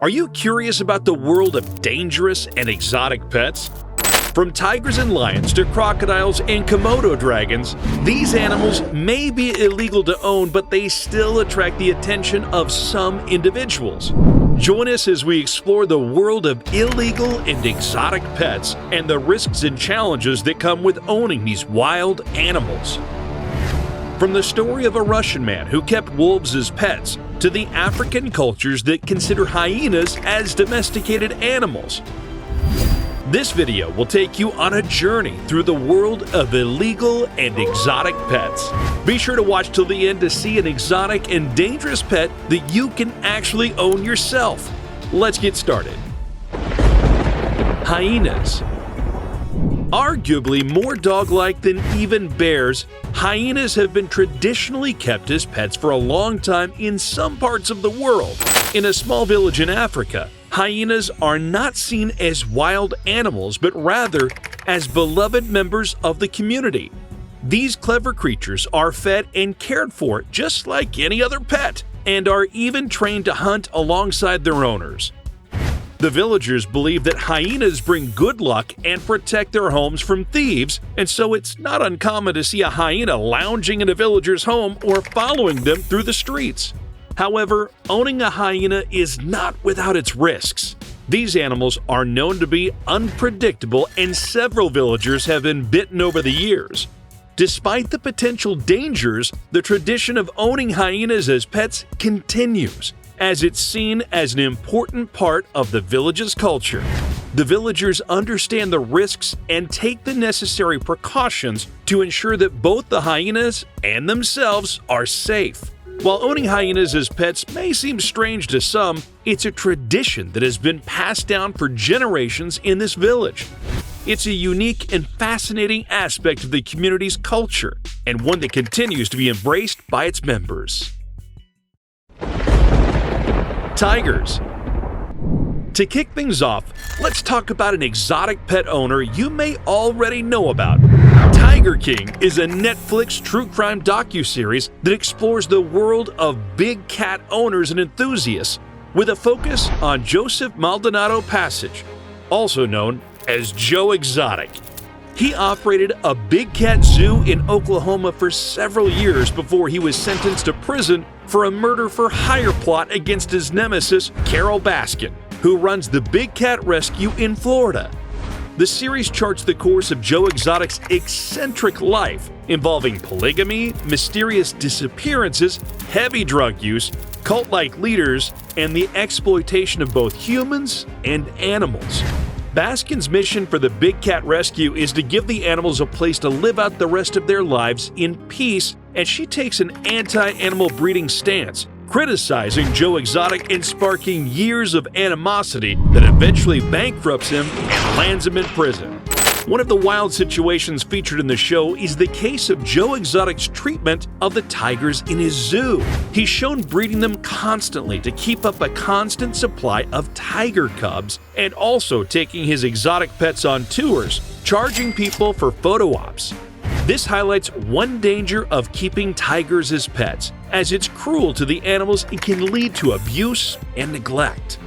Are you curious about the world of dangerous and exotic pets? From tigers and lions to crocodiles and Komodo dragons, these animals may be illegal to own, but they still attract the attention of some individuals. Join us as we explore the world of illegal and exotic pets and the risks and challenges that come with owning these wild animals. From the story of a Russian man who kept wolves as pets, to the African cultures that consider hyenas as domesticated animals. This video will take you on a journey through the world of illegal and exotic pets. Be sure to watch till the end to see an exotic and dangerous pet that you can actually own yourself. Let's get started. Hyenas. Arguably more dog-like than even bears, hyenas have been traditionally kept as pets for a long time in some parts of the world. In a small village in Africa, hyenas are not seen as wild animals, but rather as beloved members of the community. These clever creatures are fed and cared for just like any other pet, and are even trained to hunt alongside their owners. The villagers believe that hyenas bring good luck and protect their homes from thieves, and so it's not uncommon to see a hyena lounging in a villager's home or following them through the streets. However, owning a hyena is not without its risks. These animals are known to be unpredictable, and several villagers have been bitten over the years. Despite the potential dangers, the tradition of owning hyenas as pets continues, as it's seen as an important part of the village's culture. The villagers understand the risks and take the necessary precautions to ensure that both the hyenas and themselves are safe. While owning hyenas as pets may seem strange to some, it's a tradition that has been passed down for generations in this village. It's a unique and fascinating aspect of the community's culture, and one that continues to be embraced by its members. Tigers. To kick things off, let's talk about an exotic pet owner you may already know about. Tiger King is a Netflix true crime docuseries that explores the world of big cat owners and enthusiasts, with a focus on Joseph Maldonado Passage, also known as Joe Exotic. He operated a big cat zoo in Oklahoma for several years before he was sentenced to prison for a murder for hire plot against his nemesis, Carol Baskin, who runs the Big Cat Rescue in Florida. The series charts the course of Joe Exotic's eccentric life, involving polygamy, mysterious disappearances, heavy drug use, cult-like leaders, and the exploitation of both humans and animals. Baskin's mission for the Big Cat Rescue is to give the animals a place to live out the rest of their lives in peace, and she takes an anti-animal breeding stance, criticizing Joe Exotic and sparking years of animosity that eventually bankrupts him and lands him in prison. One of the wild situations featured in the show is the case of Joe Exotic's treatment of the tigers in his zoo. He's shown breeding them constantly to keep up a constant supply of tiger cubs, and also taking his exotic pets on tours, charging people for photo ops. This highlights one danger of keeping tigers as pets, as it's cruel to the animals and can lead to abuse and neglect.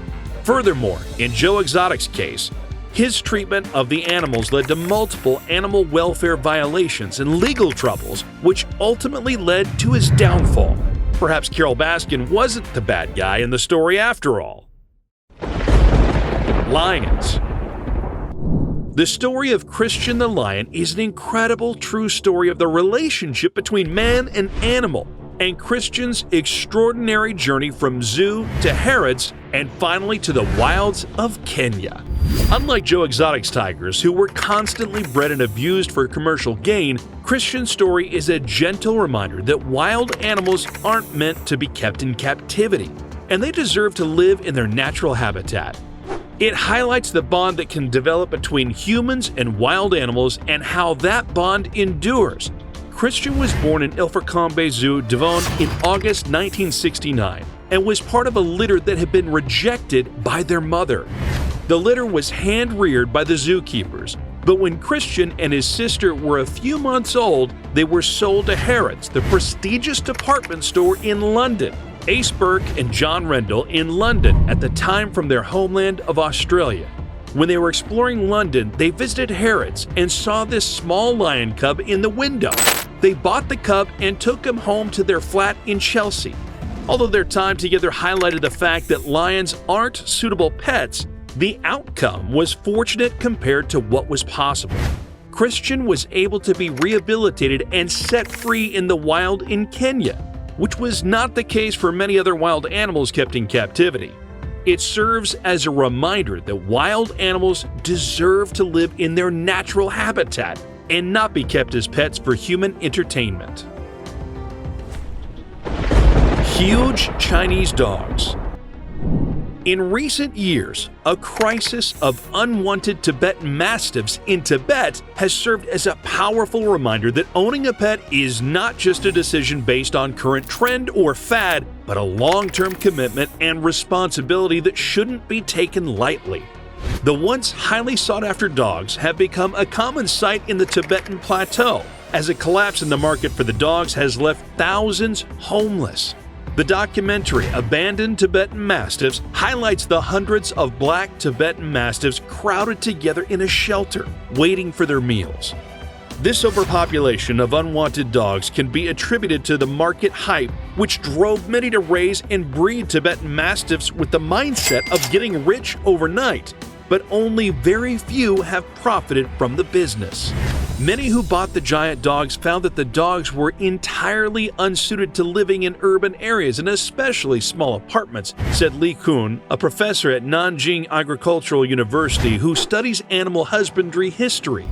Furthermore, in Joe Exotic's case, his treatment of the animals led to multiple animal welfare violations and legal troubles, which ultimately led to his downfall. Perhaps Carol Baskin wasn't the bad guy in the story after all. Lions. The story of Christian the lion is an incredible true story of the relationship between man and animal, and Christian's extraordinary journey from zoo to Harrods and finally to the wilds of Kenya. Unlike Joe Exotic's tigers, who were constantly bred and abused for commercial gain, Christian's story is a gentle reminder that wild animals aren't meant to be kept in captivity, and they deserve to live in their natural habitat. It highlights the bond that can develop between humans and wild animals and how that bond endures. Christian was born in Ilfracombe Zoo, Devon in August 1969 and was part of a litter that had been rejected by their mother. The litter was hand-reared by the zookeepers, but when Christian and his sister were a few months old, they were sold to Harrods, the prestigious department store in London. Ace Burke and John Rendell in London at the time from their homeland of Australia. When they were exploring London, they visited Harrods and saw this small lion cub in the window. They bought the cub and took him home to their flat in Chelsea. Although their time together highlighted the fact that lions aren't suitable pets, the outcome was fortunate compared to what was possible. Christian was able to be rehabilitated and set free in the wild in Kenya, which was not the case for many other wild animals kept in captivity. It serves as a reminder that wild animals deserve to live in their natural habitat and not be kept as pets for human entertainment. Huge Chinese dogs. In recent years, a crisis of unwanted Tibetan Mastiffs in Tibet has served as a powerful reminder that owning a pet is not just a decision based on current trend or fad, but a long-term commitment and responsibility that shouldn't be taken lightly. The once highly sought-after dogs have become a common sight in the Tibetan plateau, as a collapse in the market for the dogs has left thousands homeless. The documentary Abandoned Tibetan Mastiffs highlights the hundreds of black Tibetan Mastiffs crowded together in a shelter, waiting for their meals. This overpopulation of unwanted dogs can be attributed to the market hype, which drove many to raise and breed Tibetan Mastiffs with the mindset of getting rich overnight, but only very few have profited from the business. Many who bought the giant dogs found that the dogs were entirely unsuited to living in urban areas and especially small apartments, said Li Kun, a professor at Nanjing Agricultural University who studies animal husbandry history.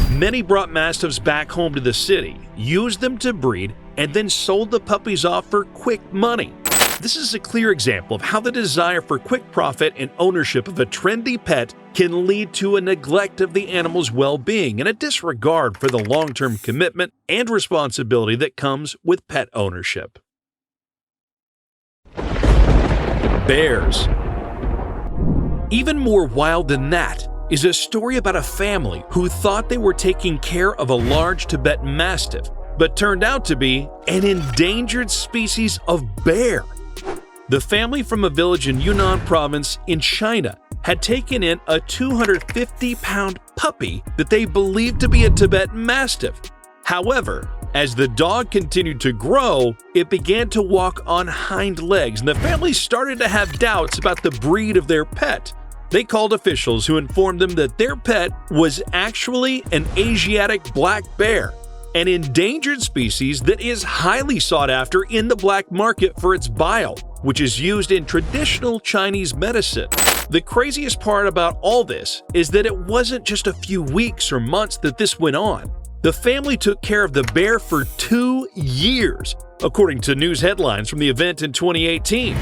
Many brought mastiffs back home to the city, used them to breed, and then sold the puppies off for quick money. This is a clear example of how the desire for quick profit and ownership of a trendy pet can lead to a neglect of the animal's well-being and a disregard for the long-term commitment and responsibility that comes with pet ownership. Bears. Even more wild than that is a story about a family who thought they were taking care of a large Tibetan Mastiff, but turned out to be an endangered species of bear. The family from a village in Yunnan province in China had taken in a 250-pound puppy that they believed to be a Tibetan Mastiff. However, as the dog continued to grow, it began to walk on hind legs, and the family started to have doubts about the breed of their pet. They called officials who informed them that their pet was actually an Asiatic black bear, an endangered species that is highly sought after in the black market for its bile, which is used in traditional Chinese medicine. The craziest part about all this is that it wasn't just a few weeks or months that this went on. The family took care of the bear for 2 years, according to news headlines from the event in 2018.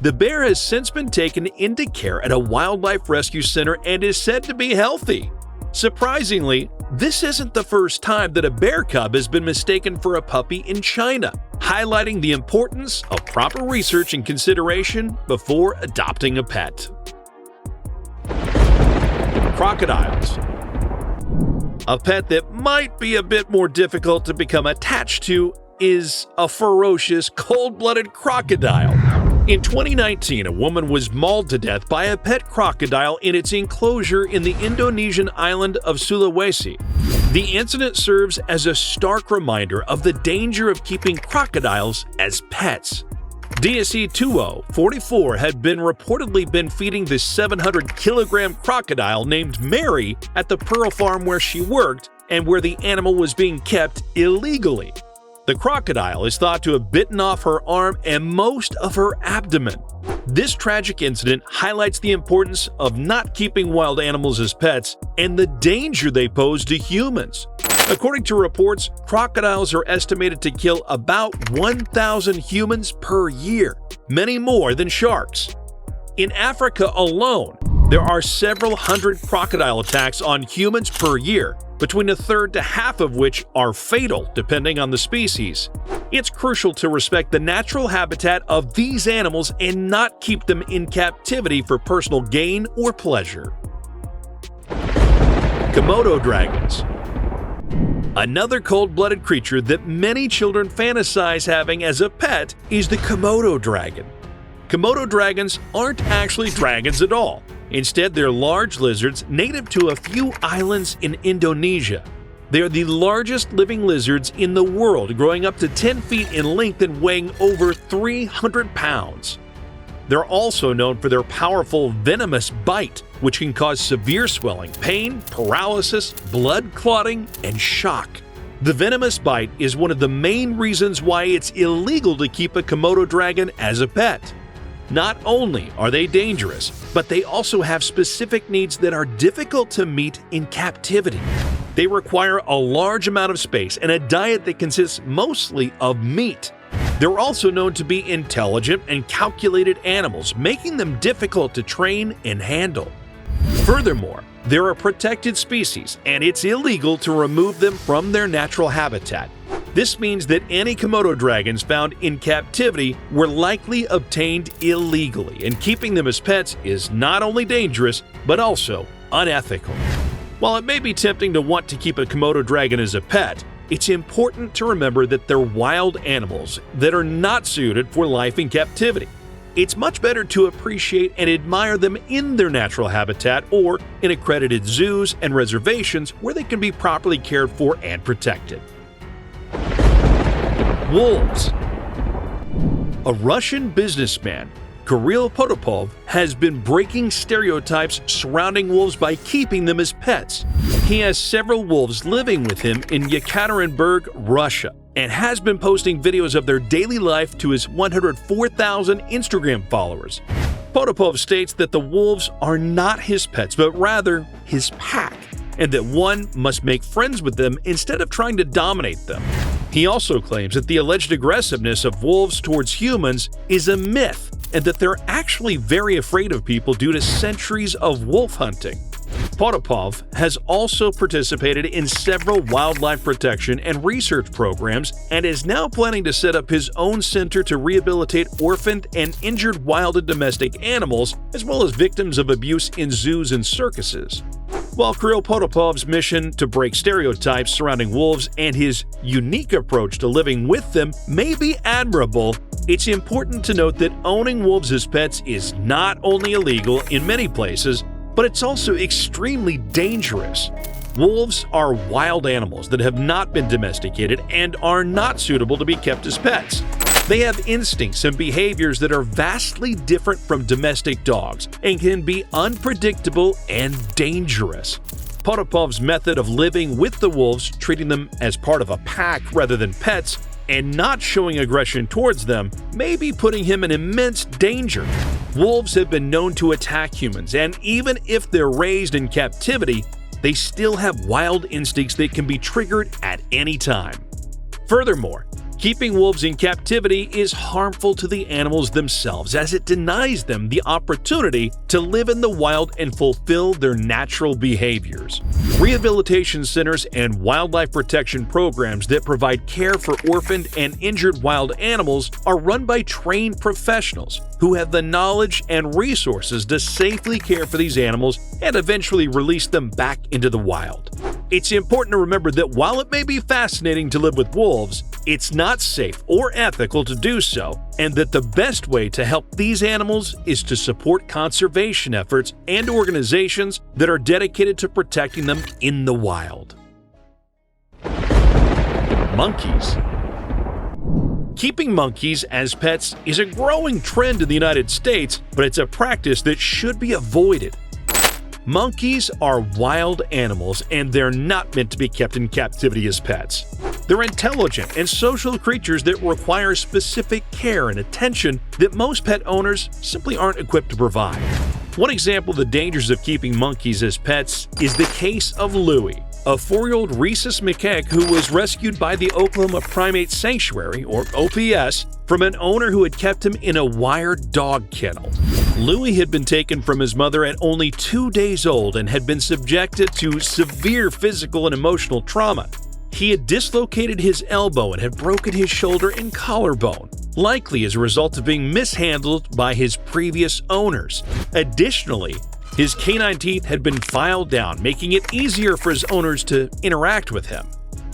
The bear has since been taken into care at a wildlife rescue center and is said to be healthy. Surprisingly, this isn't the first time that a bear cub has been mistaken for a puppy in China, highlighting the importance of proper research and consideration before adopting a pet. Crocodiles. A pet that might be a bit more difficult to become attached to is a ferocious, cold-blooded crocodile. In 2019, a woman was mauled to death by a pet crocodile in its enclosure in the Indonesian island of Sulawesi. The incident serves as a stark reminder of the danger of keeping crocodiles as pets. DSE Tuo, 44, had reportedly been feeding the 700-kilogram crocodile named Mary at the Pearl Farm where she worked and where the animal was being kept illegally. The crocodile is thought to have bitten off her arm and most of her abdomen. This tragic incident highlights the importance of not keeping wild animals as pets and the danger they pose to humans. According to reports, crocodiles are estimated to kill about 1,000 humans per year, many more than sharks. In Africa alone, there are several hundred crocodile attacks on humans per year, between a third to half of which are fatal depending on the species. It's crucial to respect the natural habitat of these animals and not keep them in captivity for personal gain or pleasure. Komodo dragons. Another cold-blooded creature that many children fantasize having as a pet is the Komodo dragon. Komodo dragons aren't actually dragons at all. Instead, they're large lizards native to a few islands in Indonesia. They are the largest living lizards in the world, growing up to 10 feet in length and weighing over 300 pounds. They're also known for their powerful venomous bite, which can cause severe swelling, pain, paralysis, blood clotting, and shock. The venomous bite is one of the main reasons why it's illegal to keep a Komodo dragon as a pet. Not only are they dangerous, but they also have specific needs that are difficult to meet in captivity. They require a large amount of space and a diet that consists mostly of meat. They're also known to be intelligent and calculated animals, making them difficult to train and handle. Furthermore, they're a protected species, and it's illegal to remove them from their natural habitat. This means that any Komodo dragons found in captivity were likely obtained illegally, and keeping them as pets is not only dangerous, but also unethical. While it may be tempting to want to keep a Komodo dragon as a pet, it's important to remember that they're wild animals that are not suited for life in captivity. It's much better to appreciate and admire them in their natural habitat or in accredited zoos and reservations where they can be properly cared for and protected. Wolves. A Russian businessman, Kirill Potapov, has been breaking stereotypes surrounding wolves by keeping them as pets. He has several wolves living with him in Yekaterinburg, Russia, and has been posting videos of their daily life to his 104,000 Instagram followers. Potapov states that the wolves are not his pets, but rather his pack, and that one must make friends with them instead of trying to dominate them. He also claims that the alleged aggressiveness of wolves towards humans is a myth, and that they're actually very afraid of people due to centuries of wolf hunting. Potapov has also participated in several wildlife protection and research programs and is now planning to set up his own center to rehabilitate orphaned and injured wild and domestic animals, as well as victims of abuse in zoos and circuses. While Kirill Potapov's mission to break stereotypes surrounding wolves and his unique approach to living with them may be admirable, it's important to note that owning wolves as pets is not only illegal in many places, but it's also extremely dangerous. Wolves are wild animals that have not been domesticated and are not suitable to be kept as pets. They have instincts and behaviors that are vastly different from domestic dogs and can be unpredictable and dangerous. Potapov's method of living with the wolves, treating them as part of a pack rather than pets, and not showing aggression towards them may be putting him in immense danger. Wolves have been known to attack humans, and even if they're raised in captivity, they still have wild instincts that can be triggered at any time. Furthermore, keeping wolves in captivity is harmful to the animals themselves, as it denies them the opportunity to live in the wild and fulfill their natural behaviors. Rehabilitation centers and wildlife protection programs that provide care for orphaned and injured wild animals are run by trained professionals who have the knowledge and resources to safely care for these animals and eventually release them back into the wild. It's important to remember that while it may be fascinating to live with wolves, it's not safe or ethical to do so, and that the best way to help these animals is to support conservation efforts and organizations that are dedicated to protecting them in the wild. Monkeys. Keeping monkeys as pets is a growing trend in the United States, but it's a practice that should be avoided. Monkeys are wild animals, and they're not meant to be kept in captivity as pets. They're intelligent and social creatures that require specific care and attention that most pet owners simply aren't equipped to provide. One example of the dangers of keeping monkeys as pets is the case of Louie, a 4-year-old rhesus macaque who was rescued by the Oklahoma Primate Sanctuary, or OPS, from an owner who had kept him in a wired dog kennel. Louie had been taken from his mother at only 2 days old and had been subjected to severe physical and emotional trauma. He had dislocated his elbow and had broken his shoulder and collarbone, likely as a result of being mishandled by his previous owners. Additionally, his canine teeth had been filed down, making it easier for his owners to interact with him.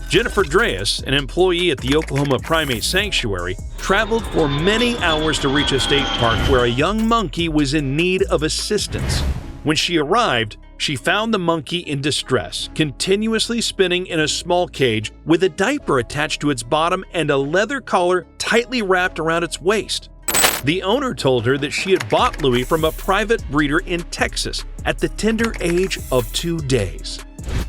Jennifer Dreas, an employee at the Oklahoma Primate Sanctuary, traveled for many hours to reach a state park where a young monkey was in need of assistance. When she arrived, she found the monkey in distress, continuously spinning in a small cage with a diaper attached to its bottom and a leather collar tightly wrapped around its waist. The owner told her that she had bought Louie from a private breeder in Texas at the tender age of 2 days.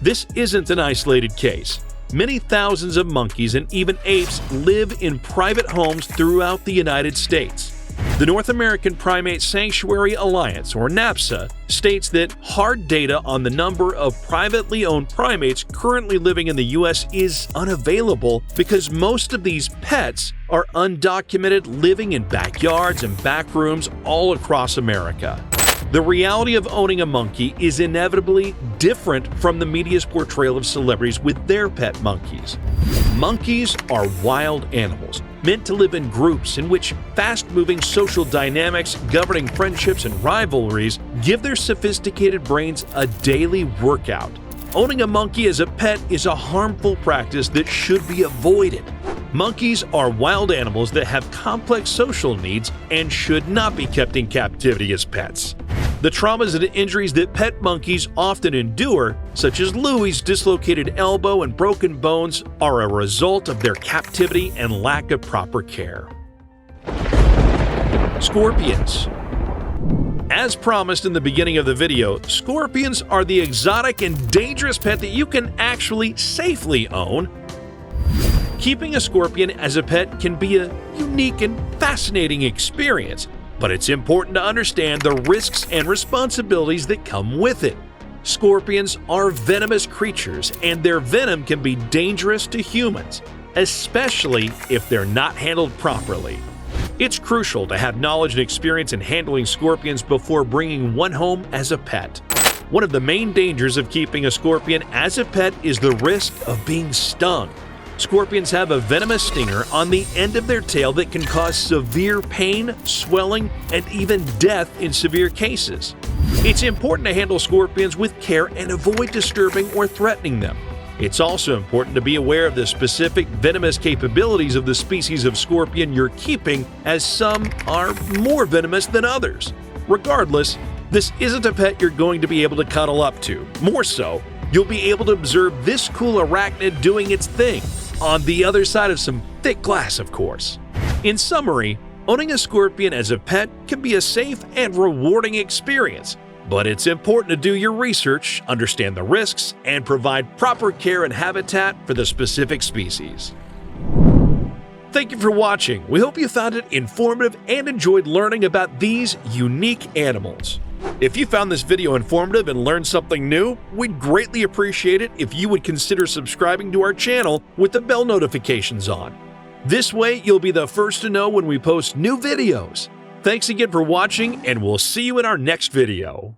This isn't an isolated case. Many thousands of monkeys and even apes live in private homes throughout the United States. The North American Primate Sanctuary Alliance, or NAPSA, states that hard data on the number of privately owned primates currently living in the U.S. is unavailable because most of these pets are undocumented, living in backyards and back rooms all across America. The reality of owning a monkey is inevitably different from the media's portrayal of celebrities with their pet monkeys. Monkeys are wild animals, meant to live in groups in which fast-moving social dynamics governing friendships and rivalries give their sophisticated brains a daily workout. Owning a monkey as a pet is a harmful practice that should be avoided. Monkeys are wild animals that have complex social needs and should not be kept in captivity as pets. The traumas and injuries that pet monkeys often endure, such as Louie's dislocated elbow and broken bones, are a result of their captivity and lack of proper care. Scorpions. As promised in the beginning of the video, scorpions are the exotic and dangerous pet that you can actually safely own. Keeping a scorpion as a pet can be a unique and fascinating experience, but it's important to understand the risks and responsibilities that come with it. Scorpions are venomous creatures, and their venom can be dangerous to humans, especially if they're not handled properly. It's crucial to have knowledge and experience in handling scorpions before bringing one home as a pet. One of the main dangers of keeping a scorpion as a pet is the risk of being stung. Scorpions have a venomous stinger on the end of their tail that can cause severe pain, swelling, and even death in severe cases. It's important to handle scorpions with care and avoid disturbing or threatening them. It's also important to be aware of the specific venomous capabilities of the species of scorpion you're keeping, as some are more venomous than others. Regardless, this isn't a pet you're going to be able to cuddle up to. More so, you'll be able to observe this cool arachnid doing its thing, on the other side of some thick glass, of course. In summary, owning a scorpion as a pet can be a safe and rewarding experience, but it's important to do your research, understand the risks, and provide proper care and habitat for the specific species. Thank you for watching. We hope you found it informative and enjoyed learning about these unique animals. If you found this video informative and learned something new, we'd greatly appreciate it if you would consider subscribing to our channel with the bell notifications on. This way, you'll be the first to know when we post new videos. Thanks again for watching, and we'll see you in our next video.